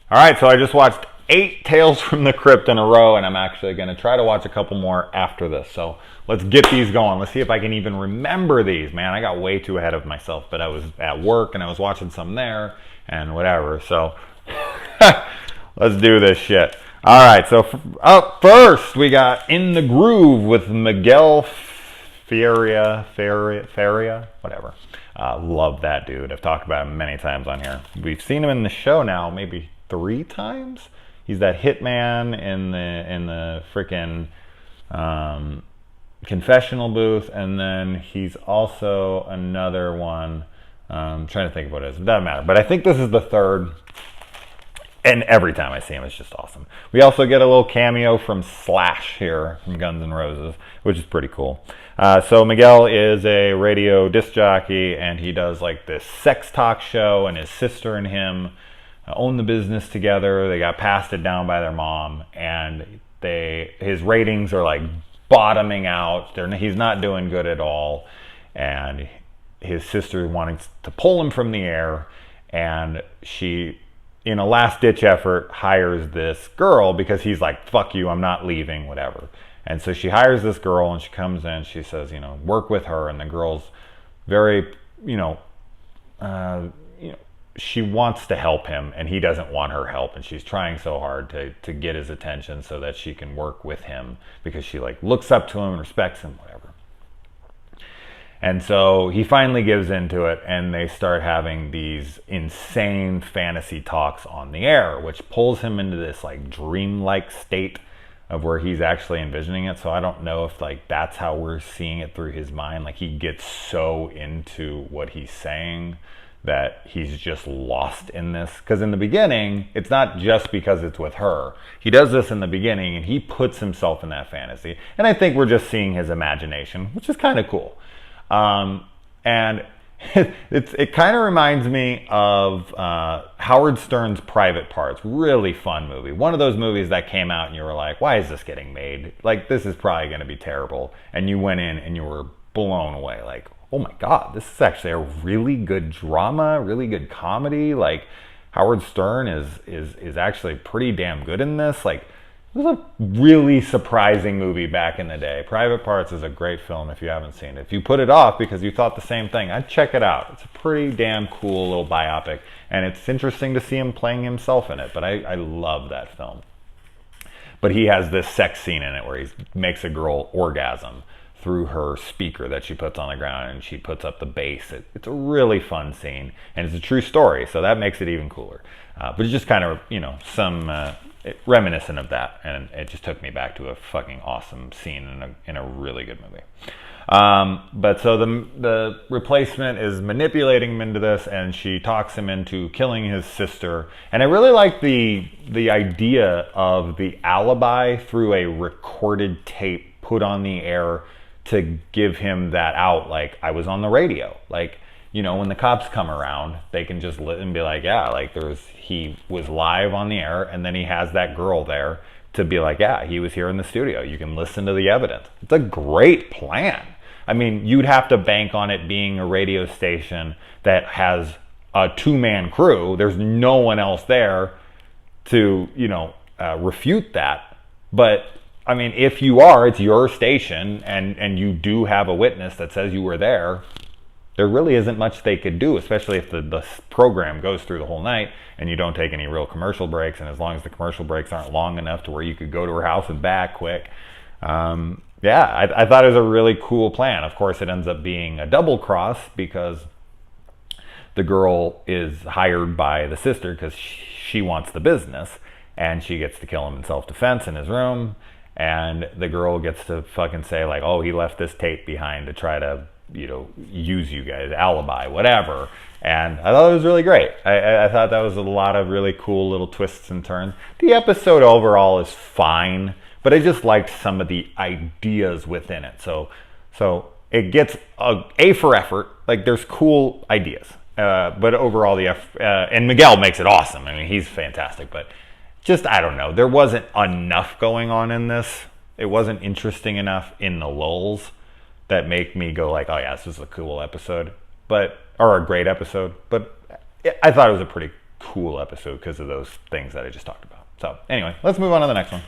All right, so I just watched 8 Tales from the Crypt in a row, and I'm actually going to try to watch a couple more after this. So let's get these going. Let's see if I can even remember these. Man, I got way too ahead of myself, but I was at work and I was watching some there and whatever. So let's do this shit. All right, so up first we got In the Groove with Miguel Feria, whatever. Love that dude. I've talked about him many times on here. We've seen him in the show now, maybe 3 times. He's that hitman in the freaking confessional booth, and then he's also another one. I'm trying to think of what it is. It doesn't matter. But I think this is the 3rd. And every time I see him, it's just awesome. We also get a little cameo from Slash here from Guns N' Roses, which is pretty cool. So Miguel is a radio disc jockey, and he does like this sex talk show, and his sister and him own the business together. They got passed it down by their mom, and his ratings are like bottoming out. He's not doing good at all, and his sister wanting to pull him from the air, and she, in a last-ditch effort, hires this girl because he's like, fuck you, I'm not leaving, whatever. And so she hires this girl, and she comes in, she says, work with her, and the girl's very, she wants to help him, and he doesn't want her help, and she's trying so hard to get his attention so that she can work with him because she like looks up to him and respects him, whatever. And so he finally gives into it, and they start having these insane fantasy talks on the air, which pulls him into this like dreamlike state of where he's actually envisioning it. So I don't know if like that's how we're seeing it through his mind. Like he gets so into what he's saying that he's just lost in this. Because in the beginning, it's not just because it's with her. He does this in the beginning, and he puts himself in that fantasy. And I think we're just seeing his imagination, which is kind of cool. And it kind of reminds me of Howard Stern's Private Parts. Really fun movie. One of those movies that came out and you were like, why is this getting made? Like, this is probably going to be terrible. And you went in and you were blown away. Like, oh my God, this is actually a really good drama, really good comedy. Like, Howard Stern is actually pretty damn good in this. Like, it was a really surprising movie back in the day. Private Parts is a great film if you haven't seen it. If you put it off because you thought the same thing, I'd check it out. It's a pretty damn cool little biopic, and it's interesting to see him playing himself in it, but I love that film. But he has this sex scene in it where he makes a girl orgasm through her speaker that she puts on the ground, and she puts up the bass. It's a really fun scene, and it's a true story, so that makes it even cooler. But it's just kind of, some reminiscent of that, and it just took me back to a fucking awesome scene in a really good movie. But so the replacement is manipulating him into this, and she talks him into killing his sister. And I really like the idea of the alibi through a recorded tape put on the air to give him that out. Like, I was on the radio. Like, when the cops come around, they can just and be like, yeah, like he was live on the air, and then he has that girl there to be like, yeah, he was here in the studio. You can listen to the evidence. It's a great plan. I mean, you'd have to bank on it being a radio station that has a 2-man crew. There's no one else there to, refute that. But I mean, if you are, it's your station, and you do have a witness that says you were there, there really isn't much they could do, especially if the program goes through the whole night and you don't take any real commercial breaks, and as long as the commercial breaks aren't long enough to where you could go to her house and back quick. I thought it was a really cool plan. Of course, it ends up being a double cross because the girl is hired by the sister because she wants the business, and she gets to kill him in self-defense in his room, and the girl gets to fucking say like, oh, he left this tape behind to try to use you guys, alibi, whatever. And I thought it was really great. I thought that was a lot of really cool little twists and turns. The episode overall is fine, but I just liked some of the ideas within it. So it gets a for effort. Like, there's cool ideas, but overall and Miguel makes it awesome. I mean, he's fantastic, but just, I don't know, there wasn't enough going on in this. It wasn't interesting enough in the lulls that make me go like, oh yeah, this is a cool episode, or a great episode. But I thought it was a pretty cool cool episode because of those things that I just talked about. So anyway, let's move on to the next one.